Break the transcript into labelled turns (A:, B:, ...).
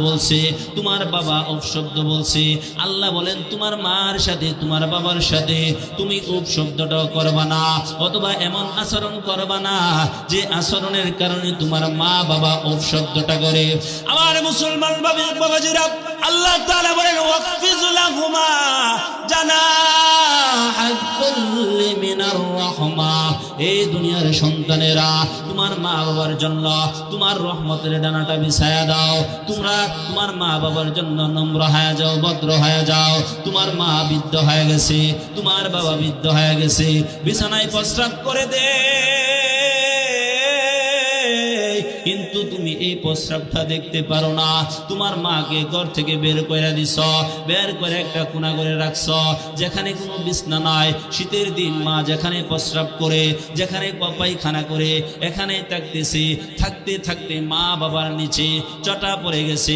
A: বলছে, তোমার বাবা অপশব্দ বলছে। আল্লাহ বলেন তোমার মার সাথে তোমার বাবার সাথে তুমি উপশব্দটাও করবা না, অথবা এমন আচরণ করবা না যে আচরণের কারণে তোমার মা বাবা উপশব্দটা করে। আমার মুসলমান বাবাজিরা, আল্লাহ তাআলা বলেন ওয়াকফিজ লাহুমা জানাহাল কুল্লি মিনার রাহমা। এই দুনিয়ার সন্তানেরা তোমার মা বাবার জন্য তোমার রহমতের ডানাটা বিছায়া দাও। তোমরা তোমার মা বাবার জন্য নম্র হয়ে যাও, ভদ্র হয়ে যাও। তোমার মা বৃদ্ধ হয়ে গেছে, তোমার বাবা বৃদ্ধ হয়ে গেছে, বিছানায় প্রস্রাব করে দে, কিন্তু তুমি এই প্রস্রাবটা দেখতে পারো না। তোমার মাকে ঘর থেকে বের করে দিছ, বের করে একটা কোণা করে রাখছ যেখানে কোনো বিছনা নাই। শীতের দিন মা যেখানে প্রস্রাব করে, যেখানে পায়খানা করে, এখানে থাকতেছে। থাকতে থাকতে মা বাবার নিচে চটা পড়ে গেছে।